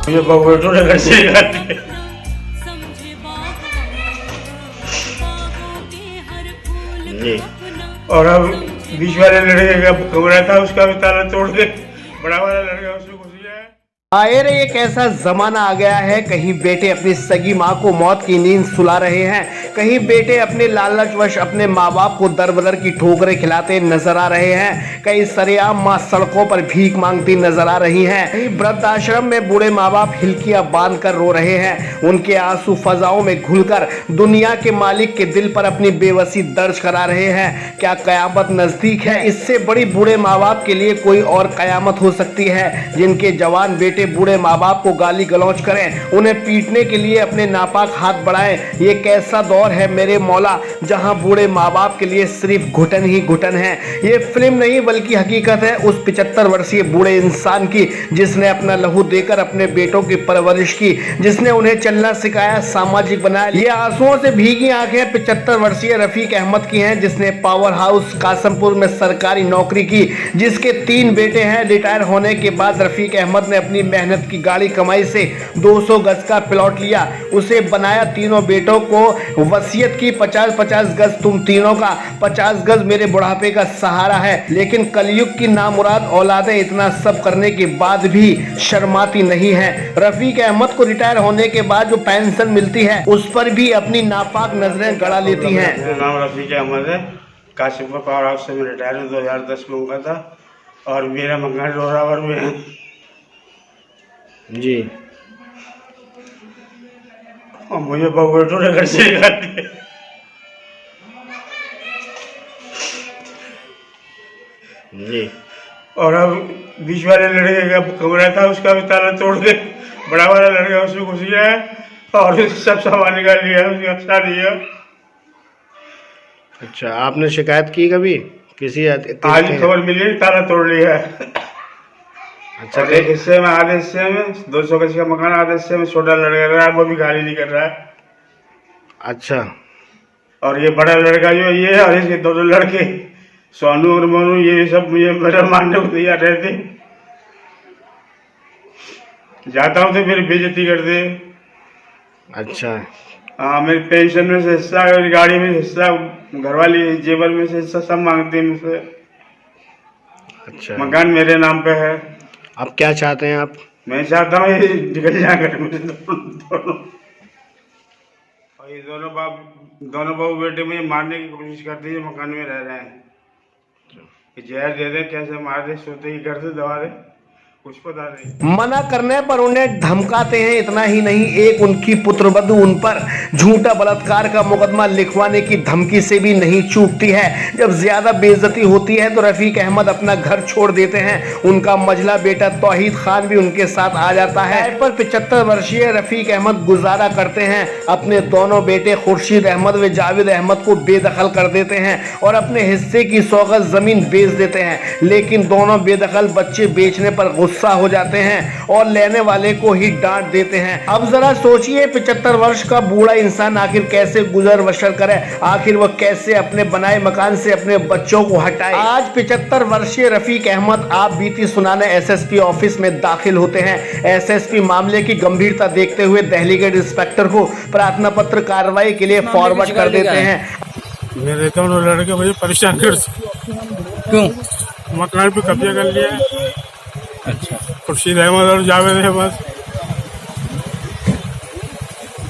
मुझे बहुएटों ने घर से निकाल जी। और अब बीच वाले लड़के का कमरा था उसका भी ताला तोड़ के बड़ा वाला लड़का उसमें घुस गया है। आएर एक ऐसा जमाना आ गया है, कहीं बेटे अपनी सगी माँ को मौत की नींद सुला रहे हैं, कहीं बेटे अपने लालचवश अपने माँ बाप को दर बदर की ठोकरें खिलाते नजर आ रहे हैं, कहीं सरेआम माँ सड़कों पर भीख मांगती नजर आ रही हैं, कहीं वृद्धाश्रम में बूढ़े माँ बाप हिलकियां बांध कर रो रहे हैं। उनके आंसू फजाओं में घुलकर दुनिया के मालिक के दिल पर अपनी बेबसी दर्ज करा रहे हैं। क्या कयामत नजदीक है? इससे बड़ी बूढ़े माँ बाप के लिए कोई और कयामत हो सकती है, जिनके जवान बेटे बूढ़े माँ बाप को गाली गलौज करें, उन्हें पीटने के लिए अपने नापाक हाथ बढ़ाएं। ये कैसा दौर है मेरे मौला, जहां बूढ़े माँ बाप के लिए सिर्फ घुटन ही घुटन है। ये फिल्म नहीं बल्कि हकीकत है उस 75 वर्षीय बूढ़े इंसान की, जिसने अपना लहू देकर अपने बेटों की परवरिश की, जिसने उन्हें चलना सिखाया, सामाजिक बनाया। ये आंसुओं से भीगी आंखें 75 वर्षीय रफीक अहमद की हैं, जिसने पावर हाउस कासमपुर में सरकारी नौकरी की, जिसके 3 बेटे हैं। रिटायर होने के बाद रफीक अहमद ने अपनी मेहनत की गाड़ी कमाई से 200 गज का प्लॉट लिया, उसे बनाया, तीनों बेटों को वसीयत की 50-50 गज तुम तीनों का, 50 गज मेरे बुढ़ापे का सहारा है। लेकिन कलयुग की नामुराद औलादें इतना सब करने के बाद भी शर्माती नहीं है। रफीक अहमद को रिटायर होने के बाद जो पेंशन मिलती है उस पर भी अपनी नापाक नजरें गड़ा लेती हैं। मेरा नाम रफीक अहमद है, कासिमपुर पावर हाउस से मैं रिटायर 2010 में हुआ था और मेरा मकान रोरावर में है। जी। और मुझे बहुएटों ने घर से निकाल दिया। जी। और अब बीच वाले लड़के का कमरा था उसका भी ताला तोड़ के बड़ा वाला लड़का उसमें घुस गया है और सब सामान निकाल लिया है, उसकी अच्छा दिया। अच्छा, आपने शिकायत की कभी किसी आज खबर मिली ताला तोड़ लिया है। अच्छा, और एक हिस्से में, आधे हिस्से में 200 गज का मकान, आधे हिस्से में छोटा लड़का रहा है, वो भी गाली नहीं कर रहा है। अच्छा। और ये बड़ा लड़का जो ये है और इसके 2 लड़के सोनू और मोनू, ये सब मुझे मेरा मानने को तैयार रहते। जाता हूँ तो मेरी बेइज्जती करते। अच्छा। हाँ, मेरी पेंशन में से हिस्सा, मेरी गाड़ी में हिस्सा, घरवाली जेवर में से हिस्सा सब मांगते हैं मुझसे। अच्छा। मकान मेरे नाम पे है। आप क्या चाहते हैं आप? मैं चाहता हूँ ये निकल जाकर मुझे दोनों। और ये दोनों बाबू बेटे मुझे मारने की कोशिश करते हैं, मकान में रह रहे हैं। जहर दे दे, कैसे मार दे, सोते ही घर से दबा दे, कुछ पता नहीं। मना करने पर उन्हें धमकाते हैं। इतना ही नहीं, एक उनकी पुत्रवधू उन पर झूठा बलात्कार का मुकदमा लिखवाने की धमकी से भी नहीं चूकती है। जब ज्यादा बेइज्जती होती है तो रफीक अहमद अपना घर छोड़ देते हैं। उनका मझला बेटा तौहीद खान भी उनके साथ आ जाता है। पर 75 वर्षीय रफीक अहमद गुजारा करते हैं। अपने दोनों बेटे खुर्शीद अहमद व जावेद अहमद को बेदखल कर देते हैं और अपने हिस्से की 100 गज जमीन बेच देते हैं। लेकिन दोनों बेदखल बच्चे बेचने पर गुस्सा हो जाते हैं और लेने वाले को ही डांट देते हैं। अब जरा सोचिए, 75 वर्ष का बूढ़ा इंसान आखिर कैसे गुजर बसर करे, आखिर वह कैसे अपने बनाए मकान से अपने बच्चों को हटाए। आज 75 वर्षीय रफीक अहमद आप बीती सुनाने एसएसपी ऑफिस में दाखिल होते हैं। एसएसपी मामले की गंभीरता देखते हुए दिल्ली के इंस्पेक्टर को प्रार्थना पत्र कार्रवाई के लिए फॉरवर्ड कर देते हैं। मेरे दोनों लड़के मुझे परेशान कर, क्यों? मकान पे कब्जा कर लिया। अच्छा, खुर्शीद अहमद और जावेद अहमद।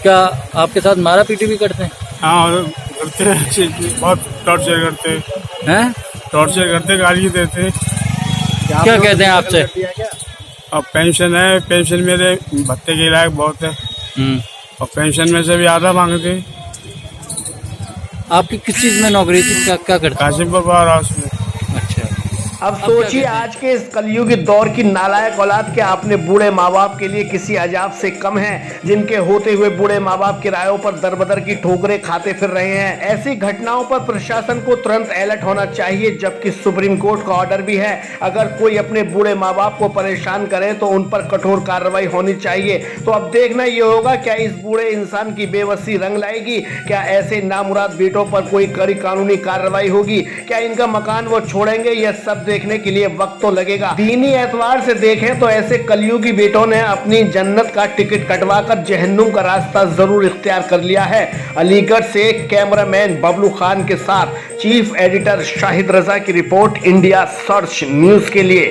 क्या आपके साथ मारा पीटी भी करते हैं? हाँ, करते हैं, बहुत टॉर्चर करते हैं? टॉर्चर करते, गाली देते। क्या कहते हैं आपसे? और पेंशन है, पेंशन मेरे भत्ते के लायक बहुत है और पेंशन में से भी आधा मांगते। आपकी किस चीज में नौकरी थी? क्या करते? कासिमपुर पावर हाउस में। अच्छा। अब सोचिए, आज के इस कलयुगी दौर की नालायक औलाद क्या अपने बूढ़े माँ बाप के लिए किसी अजाब से कम है, जिनके होते हुए बूढ़े माँ बाप किरायों पर दरबदर की ठोकरें खाते फिर रहे हैं। ऐसी घटनाओं पर प्रशासन को तुरंत अलर्ट होना चाहिए, जबकि सुप्रीम कोर्ट का ऑर्डर भी है, अगर कोई अपने बूढ़े माँ बाप को परेशान करे तो उन पर कठोर कार्रवाई होनी चाहिए। तो अब देखना ये होगा, क्या इस बूढ़े इंसान की बेबसी रंग लाएगी? क्या ऐसे नामुराद बेटों पर कोई कड़ी कानूनी कार्रवाई होगी? क्या इनका मकान वो छोड़ेंगे? यह सब देखने के लिए वक्त तो लगेगा। दीनी एतबार से देखें तो ऐसे कलयुगी बेटों ने अपनी जन्नत का टिकट कटवाकर जहन्नुम का रास्ता जरूर इख्तियार कर लिया है। अलीगढ़ से कैमरामैन बबलू खान के साथ चीफ एडिटर शाहिद रजा की रिपोर्ट, इंडिया सर्च न्यूज के लिए।